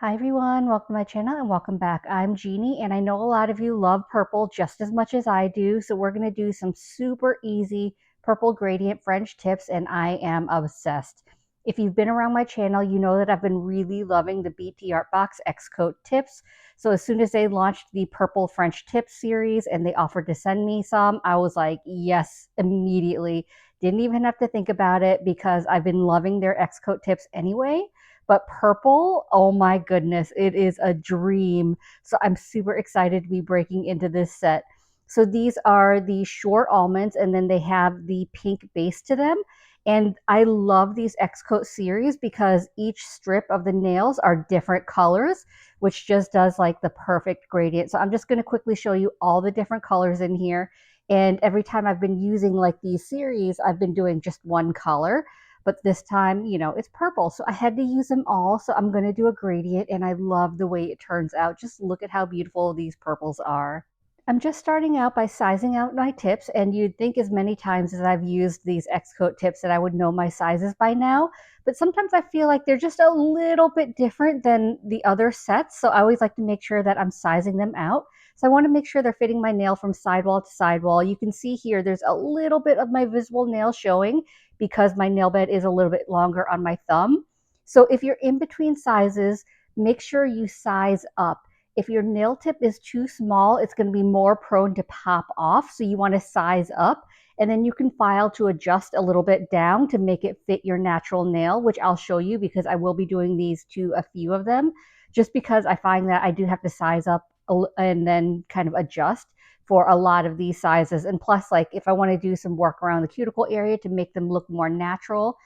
Hi everyone, welcome to my channel and welcome back. I'm Jeannie and I know a lot of you love purple just as much as I do, so we're going to do some super easy purple gradient French tips and I am obsessed. If you've been around my channel, you know that I've been really loving the BTArtBox XCoat tips. So as soon as they launched the purple French tips series and they offered to send me some, I was like, yes, immediately. Didn't even have to think about it because I've been loving their XCoat tips anyway. But purple, oh my goodness, it is a dream. So I'm super excited to be breaking into this set. So these are the short almonds and then they have the pink base to them. And I love these XCoat series because each strip of the nails are different colors, which just does like the perfect gradient. So I'm just going to quickly show you all the different colors in here. And every time I've been using like these series, I've been doing just one color. But this time, it's purple. So I had to use them all. So I'm going to do a gradient and I love the way it turns out. Just look at how beautiful these purples are. I'm just starting out by sizing out my tips, and you'd think as many times as I've used these XCoat tips that I would know my sizes by now, but sometimes I feel like they're just a little bit different than the other sets, so I always like to make sure that I'm sizing them out. So I want to make sure they're fitting my nail from sidewall to sidewall. You can see here there's a little bit of my visible nail showing because my nail bed is a little bit longer on my thumb. So if you're in between sizes, make sure you size up. If your nail tip is too small, it's going to be more prone to pop off. So you want to size up and then you can file to adjust a little bit down to make it fit your natural nail, which I'll show you because I will be doing these to a few of them, just because I find that I do have to size up and then kind of adjust for a lot of these sizes. And plus, like if I want to do some work around the cuticle area to make them look more natural,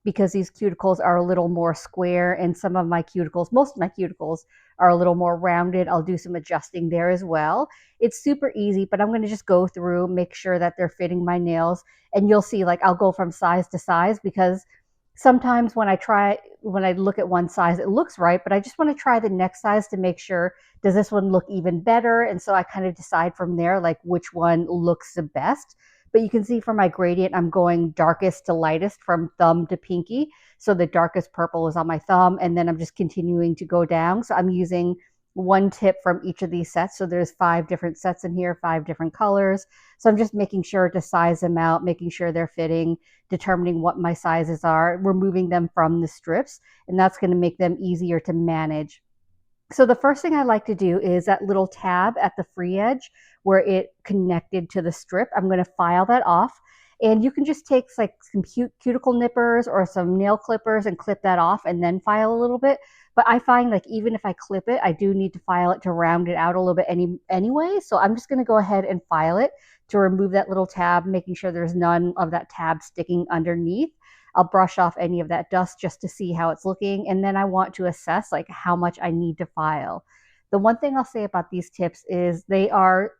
because these cuticles are a little more square and some of my cuticles, most of my cuticles are a little more rounded. I'll do some adjusting there as well. It's super easy, but I'm going to just go through, make sure that they're fitting my nails. And you'll see, like, I'll go from size to size because sometimes when I look at one size, it looks right, but I just want to try the next size to make sure, does this one look even better? And so I kind of decide from there, like which one looks the best. But you can see for my gradient, I'm going darkest to lightest from thumb to pinky. So the darkest purple is on my thumb, and then I'm just continuing to go down. So I'm using one tip from each of these sets. So there's 5 different sets in here, 5 different colors. So I'm just making sure to size them out, making sure they're fitting, determining what my sizes are, removing them from the strips, and that's going to make them easier to manage. So the first thing I like to do is that little tab at the free edge where it connected to the strip. I'm going to file that off. And you can just take like some cuticle nippers or some nail clippers and clip that off and then file a little bit. But I find like even if I clip it, I do need to file it to round it out a little bit anyway. So I'm just going to go ahead and file it to remove that little tab, making sure there's none of that tab sticking underneath. I'll brush off any of that dust just to see how it's looking. And then I want to assess like how much I need to file. The one thing I'll say about these tips is they are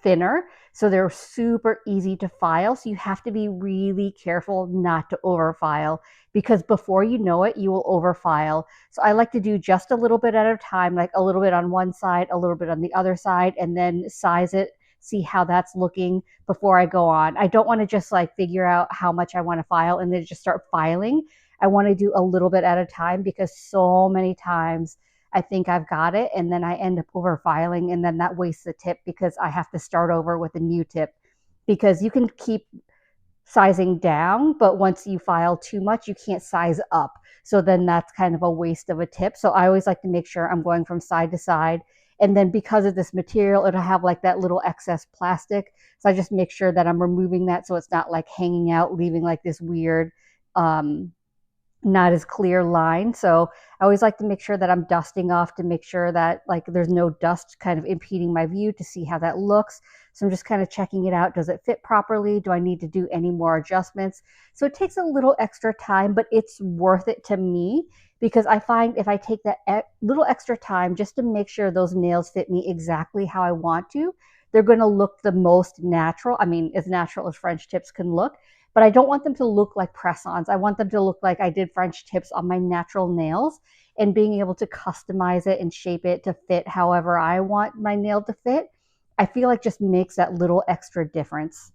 thinner, so they're super easy to file. So you have to be really careful not to overfile because before you know it, you will overfile. So I like to do just a little bit at a time, like a little bit on one side, a little bit on the other side, and then size it, see how that's looking before I go on. I don't want to just like figure out how much I want to file and then just start filing. I want to do a little bit at a time because so many times I think I've got it, and then I end up overfiling, and then that wastes the tip because I have to start over with a new tip. Because you can keep sizing down, but once you file too much, you can't size up. So then that's kind of a waste of a tip. So I always like to make sure I'm going from side to side. And then because of this material, it'll have like that little excess plastic. So I just make sure that I'm removing that so it's not like hanging out, leaving like this weird, not as clear line. So I always like to make sure that I'm dusting off to make sure that like there's no dust kind of impeding my view to see how that looks. So I'm just kind of checking it out. Does it fit properly? Do I need to do any more adjustments? So it takes a little extra time, but it's worth it to me because I find if I take that little extra time just to make sure those nails fit me exactly how I want to, they're going to look the most natural. I mean, as natural as French tips can look, but I don't want them to look like press-ons. I want them to look like I did French tips on my natural nails, and being able to customize it and shape it to fit however I want my nail to fit, I feel like just makes that little extra difference.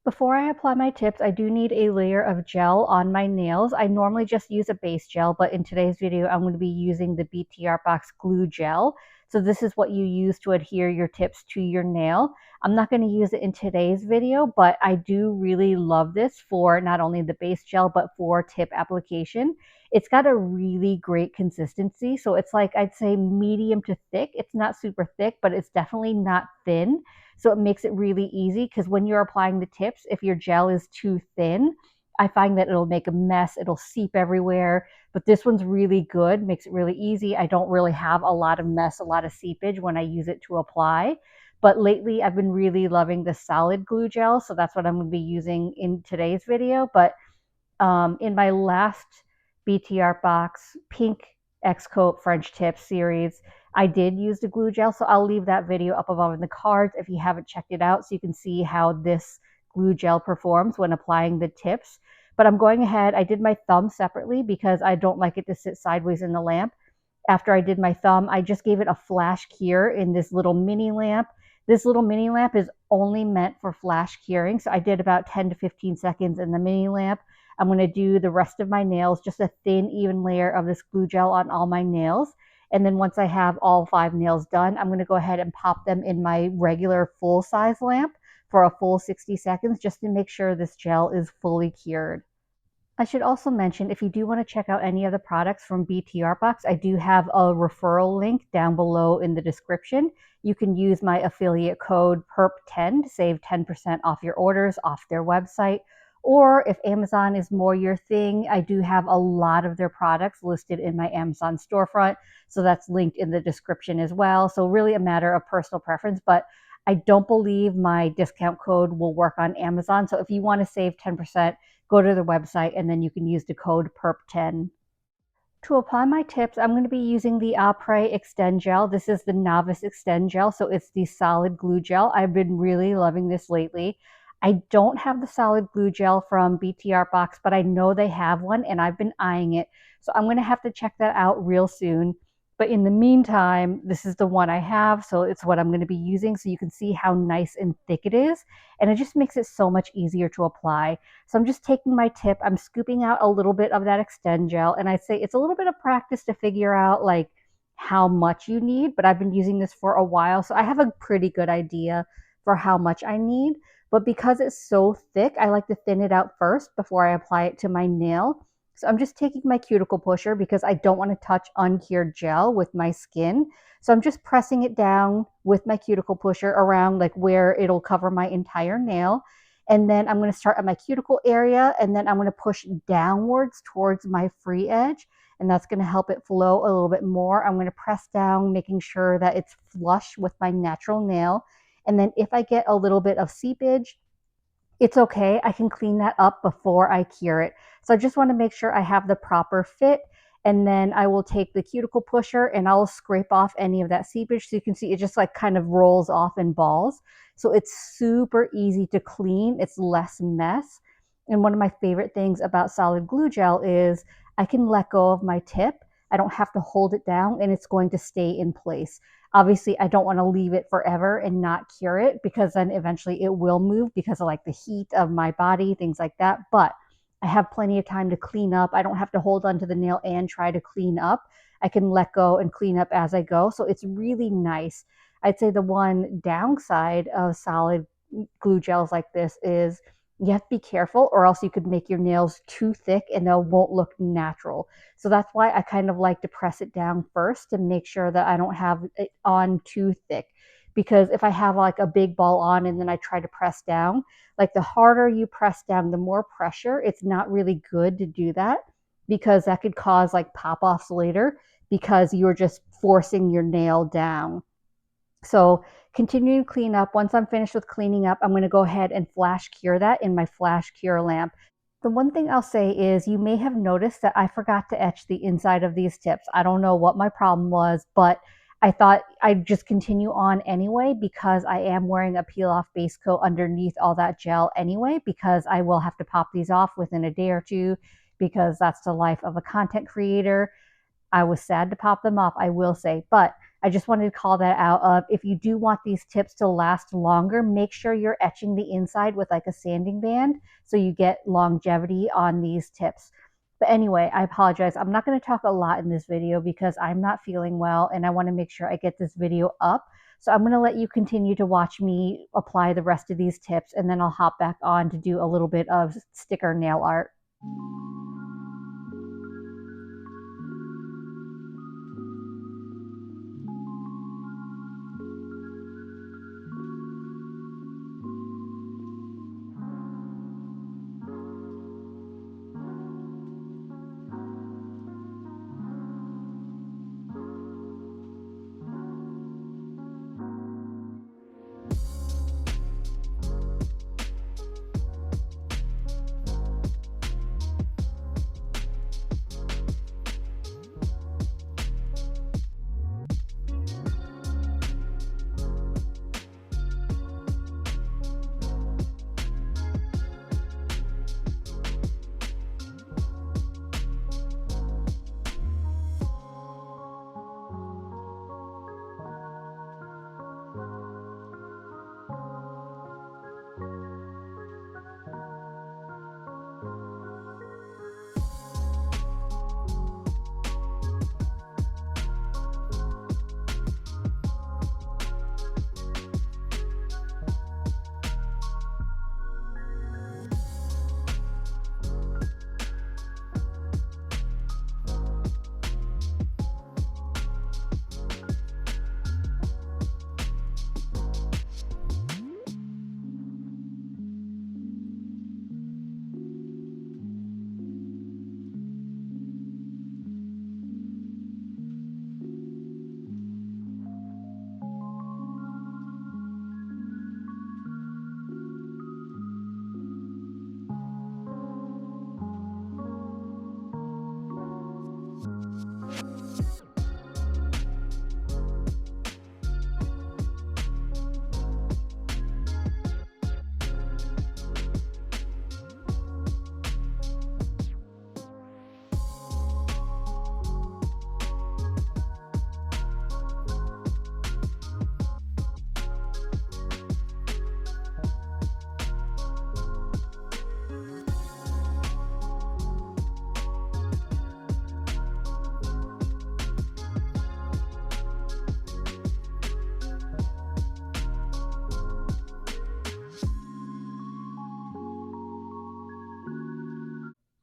Before I apply my tips, I do need a layer of gel on my nails. I normally just use a base gel, but in today's video, I'm going to be using the BTArtBox Glue Gel. So this is what you use to adhere your tips to your nail. I'm not going to use it in today's video, but I do really love this for not only the base gel, but for tip application. It's got a really great consistency. So it's like, I'd say medium to thick. It's not super thick, but it's definitely not thin. So it makes it really easy because when you're applying the tips, if your gel is too thin, I find that it'll make a mess. It'll seep everywhere. But this one's really good, makes it really easy. I don't really have a lot of mess, a lot of seepage when I use it to apply. But lately, I've been really loving the solid glue gel. So that's what I'm going to be using in today's video. But in my last BTArtBox Pink XCoat French Tip series, I did use the glue gel, so I'll leave that video up above in the cards if you haven't checked it out so you can see how this glue gel performs when applying the tips. But I'm going ahead, I did my thumb separately because I don't like it to sit sideways in the lamp. After I did my thumb, I just gave it a flash cure in this little mini lamp. This little mini lamp is only meant for flash curing, so I did about 10 to 15 seconds in the mini lamp. I'm going to do the rest of my nails, just a thin, even layer of this glue gel on all my nails. And then once I have all 5 nails done, I'm going to go ahead and pop them in my regular full-size lamp for a full 60 seconds just to make sure this gel is fully cured. I should also mention, if you do want to check out any of the products from BTArtBox, I do have a referral link down below in the description. You can use my affiliate code PERP10 to save 10% off your orders off their website. Or if Amazon is more your thing, I do have a lot of their products listed in my Amazon storefront. So that's linked in the description as well. So really a matter of personal preference, but I don't believe my discount code will work on Amazon. So if you want to save 10%, go to their website and then you can use the code PERP10. To apply my tips, I'm going to be using the Apres Extend Gel. This is the Novice Extend Gel, so it's the solid glue gel. I've been really loving this lately. I don't have the solid glue gel from BTArtBox, but I know they have one and I've been eyeing it. So I'm going to have to check that out real soon. But in the meantime, this is the one I have, so it's what I'm going to be using. So you can see how nice and thick it is. And it just makes it so much easier to apply. So I'm just taking my tip, I'm scooping out a little bit of that Extend Gel. And I'd say it's a little bit of practice to figure out like how much you need, but I've been using this for a while. So I have a pretty good idea for how much I need. But because it's so thick, I like to thin it out first before I apply it to my nail. So I'm just taking my cuticle pusher because I don't want to touch uncured gel with my skin. So I'm just pressing it down with my cuticle pusher around like where it'll cover my entire nail. And then I'm going to start at my cuticle area and then I'm going to push downwards towards my free edge. And that's going to help it flow a little bit more. I'm going to press down, making sure that it's flush with my natural nail. And then if I get a little bit of seepage, it's okay. I can clean that up before I cure it. So I just want to make sure I have the proper fit. And then I will take the cuticle pusher and I'll scrape off any of that seepage. So you can see it just like kind of rolls off in balls. So it's super easy to clean. It's less mess. And one of my favorite things about solid glue gel is I can let go of my tip. I don't have to hold it down and it's going to stay in place. Obviously, I don't want to leave it forever and not cure it because then eventually it will move because of like the heat of my body, things like that. But I have plenty of time to clean up. I don't have to hold onto the nail and try to clean up. I can let go and clean up as I go. So it's really nice. I'd say the one downside of solid glue gels like this is you have to be careful or else you could make your nails too thick and they won't look natural. So that's why I kind of like to press it down first to make sure that I don't have it on too thick. Because if I have like a big ball on and then I try to press down, like the harder you press down, the more pressure. It's not really good to do that because that could cause like pop-offs later because you're just forcing your nail down. So continuing to clean up. Once I'm finished with cleaning up, I'm going to go ahead and flash cure that in my flash cure lamp. The one thing I'll say is you may have noticed that I forgot to etch the inside of these tips. I don't know what my problem was, but I thought I'd just continue on anyway because I am wearing a peel-off base coat underneath all that gel anyway because I will have to pop these off within a day or two because that's the life of a content creator. I was sad to pop them off, I will say, but I just wanted to call that out of if you do want these tips to last longer, make sure you're etching the inside with like a sanding band so you get longevity on these tips. But anyway, I apologize. I'm not going to talk a lot in this video because I'm not feeling well and I want to make sure I get this video up. So I'm going to let you continue to watch me apply the rest of these tips, and then I'll hop back on to do a little bit of sticker nail art.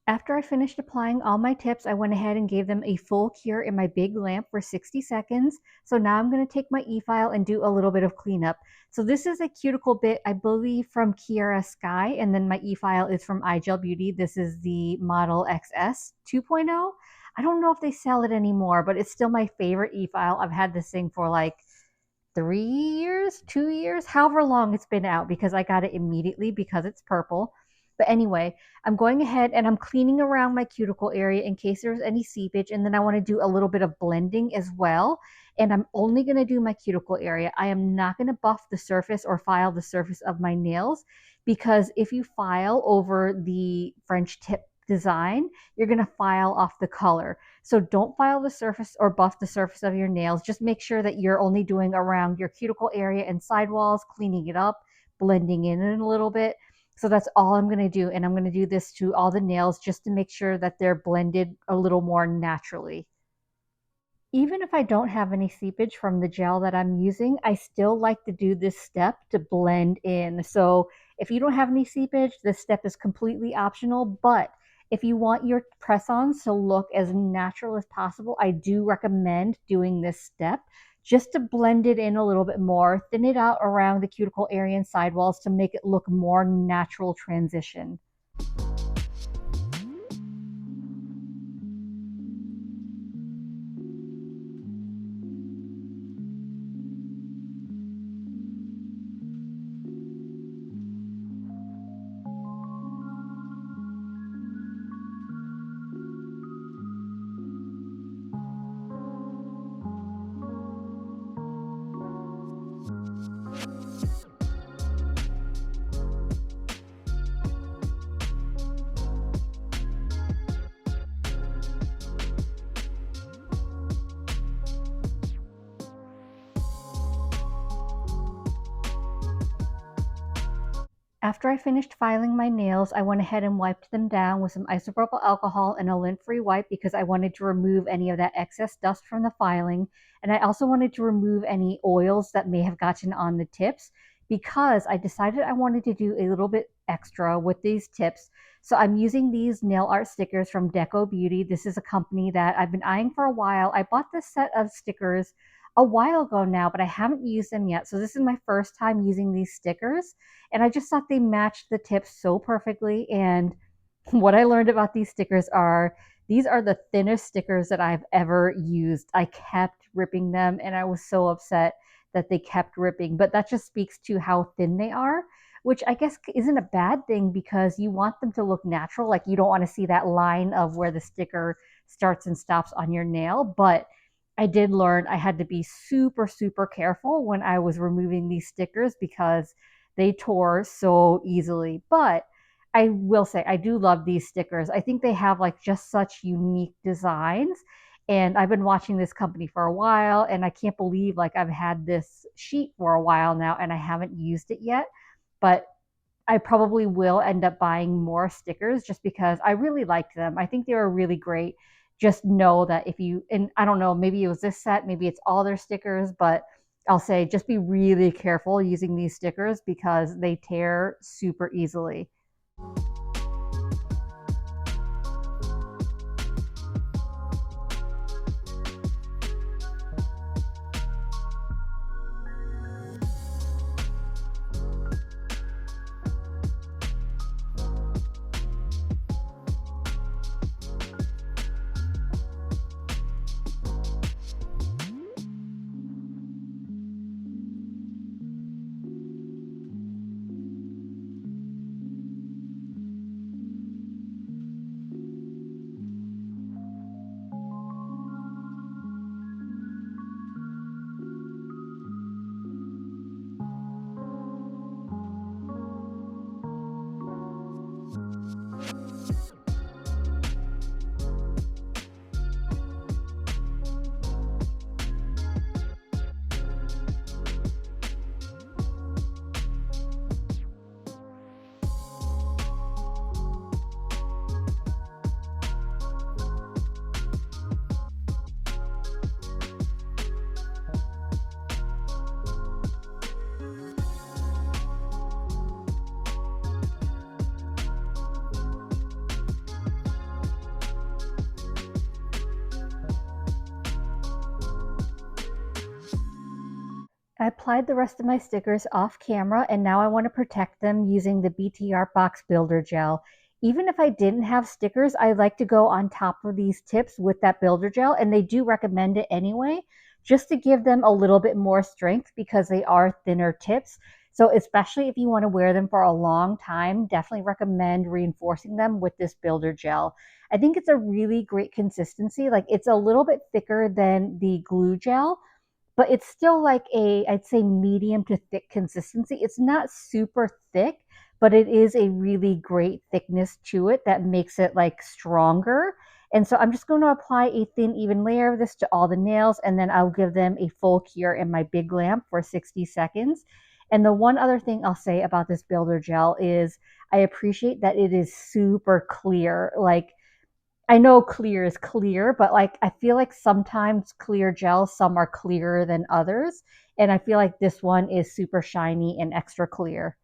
After I finished applying all my tips, I went ahead and gave them a full cure in my big lamp for 60 seconds. So now I'm going to take my e-file and do a little bit of cleanup. So this is a cuticle bit, I believe, from Kiara Sky, and then my e-file is from iGel Beauty. This is the Model XS 2.0. I don't know if they sell it anymore, but it's still my favorite e-file. I've had this thing for like 3 years, 2 years, however long it's been out, because I got it immediately because it's purple. But anyway, I'm going ahead and I'm cleaning around my cuticle area in case there's any seepage. And then I want to do a little bit of blending as well. And I'm only going to do my cuticle area. I am not going to buff the surface or file the surface of my nails, because if you file over the French tip design, you're going to file off the color. So don't file the surface or buff the surface of your nails. Just make sure that you're only doing around your cuticle area and sidewalls, cleaning it up, blending in a little bit. So that's all I'm going to do. And I'm going to do this to all the nails just to make sure that they're blended a little more naturally. Even if I don't have any seepage from the gel that I'm using, I still like to do this step to blend in. So if you don't have any seepage, this step is completely optional. But if you want your press-ons to look as natural as possible, I do recommend doing this step just to blend it in a little bit more, thin it out around the cuticle area and sidewalls to make it look more natural transition. After I finished filing my nails, I went ahead and wiped them down with some isopropyl alcohol and a lint-free wipe because I wanted to remove any of that excess dust from the filing. And I also wanted to remove any oils that may have gotten on the tips because I decided I wanted to do a little bit extra with these tips. So I'm using these nail art stickers from Deco Beauty. This is a company that I've been eyeing for a while. I bought this set of stickers a while ago now, but I haven't used them yet. So this is my first time using these stickers. And I just thought they matched the tips so perfectly. And what I learned about these stickers are these are the thinnest stickers that I've ever used. I kept ripping them and I was so upset that they kept ripping. But that just speaks to how thin they are, which I guess isn't a bad thing because you want them to look natural. Like you don't want to see that line of where the sticker starts and stops on your nail. But I did learn I had to be super, super careful when I was removing these stickers because they tore so easily. But I will say I do love these stickers. I think they have like just such unique designs. And I've been watching this company for a while and I can't believe like I've had this sheet for a while now and I haven't used it yet. But I probably will end up buying more stickers just because I really liked them. I think they were really great. Just know that if you, and I don't know, maybe it was this set, maybe it's all their stickers, but I'll say just be really careful using these stickers because they tear super easily. I applied the rest of my stickers off camera and now I want to protect them using the BTArtBox Builder Gel. Even if I didn't have stickers, I like to go on top of these tips with that Builder Gel and they do recommend it anyway, just to give them a little bit more strength because they are thinner tips. So especially if you want to wear them for a long time, definitely recommend reinforcing them with this Builder Gel. I think it's a really great consistency. Like it's a little bit thicker than the glue gel, but it's still like a, I'd say medium to thick consistency. It's not super thick, but it is a really great thickness to it that makes it like stronger. And so I'm just going to apply a thin, even layer of this to all the nails, and then I'll give them a full cure in my big lamp for 60 seconds. And the one other thing I'll say about this builder gel is I appreciate that it is super clear. Like I know clear is clear, but like I feel like sometimes clear gels, some are clearer than others. And I feel like this one is super shiny and extra clear.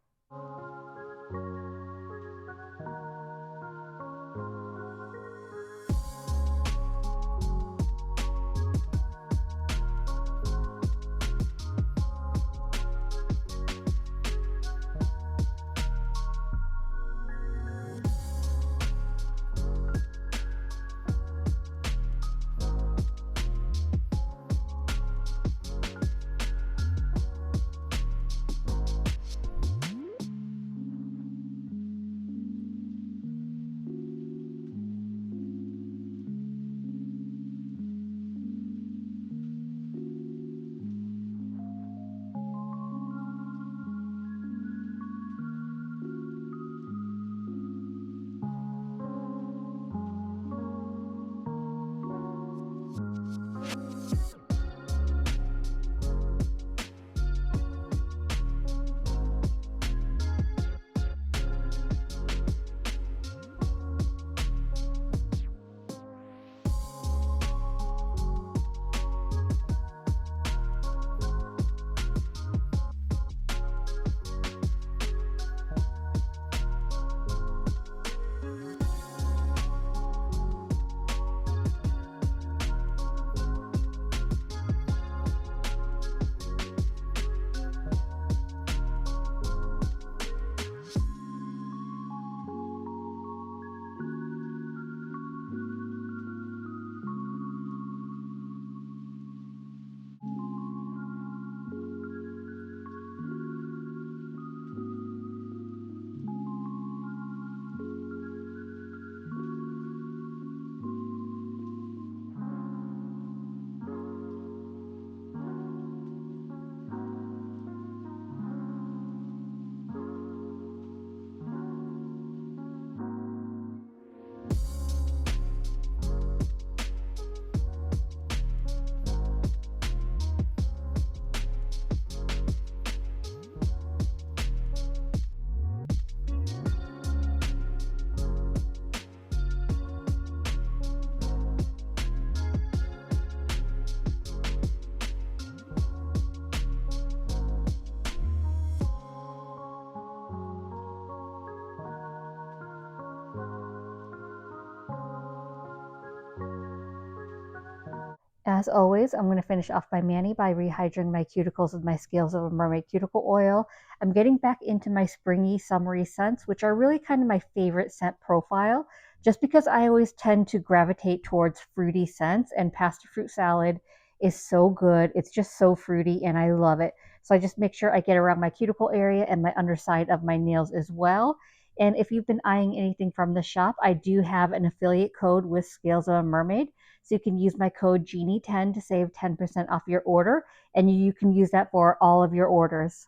As always, I'm going to finish off my mani by rehydrating my cuticles with my Scales of a Mermaid cuticle oil. I'm getting back into my springy, summery scents, which are really kind of my favorite scent profile, just because I always tend to gravitate towards fruity scents, and pasta fruit salad is so good. It's just so fruity, and I love it. So I just make sure I get around my cuticle area and my underside of my nails as well. And if you've been eyeing anything from the shop, I do have an affiliate code with Scales of a Mermaid. So you can use my code Genie10 to save 10% off your order, and you can use that for all of your orders.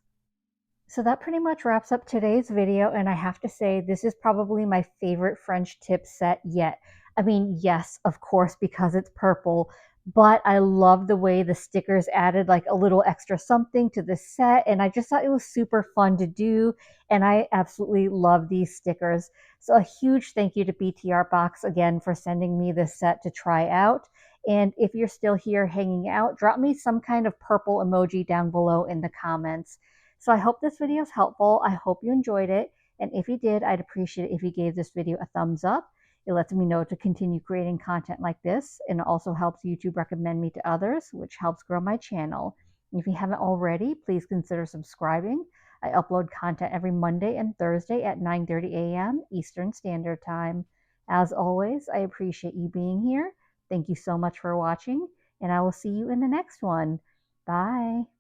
So that pretty much wraps up today's video, and I have to say this is probably my favorite French tip set yet. I mean, yes, of course, because it's purple, but I love the way the stickers added like a little extra something to the set, and I just thought it was super fun to do, and I absolutely love these stickers. So a huge thank you to BTArtBox again for sending me this set to try out. And if you're still here hanging out, drop me some kind of purple emoji down below in the comments. So I hope this video is helpful. I hope you enjoyed it. And if you did, I'd appreciate it if you gave this video a thumbs up. It lets me know to continue creating content like this, and it also helps YouTube recommend me to others, which helps grow my channel. If you haven't already, please consider subscribing. I upload content every Monday and Thursday at 9:30 a.m. Eastern Standard Time. As always, I appreciate you being here. Thank you so much for watching, and I will see you in the next one. Bye.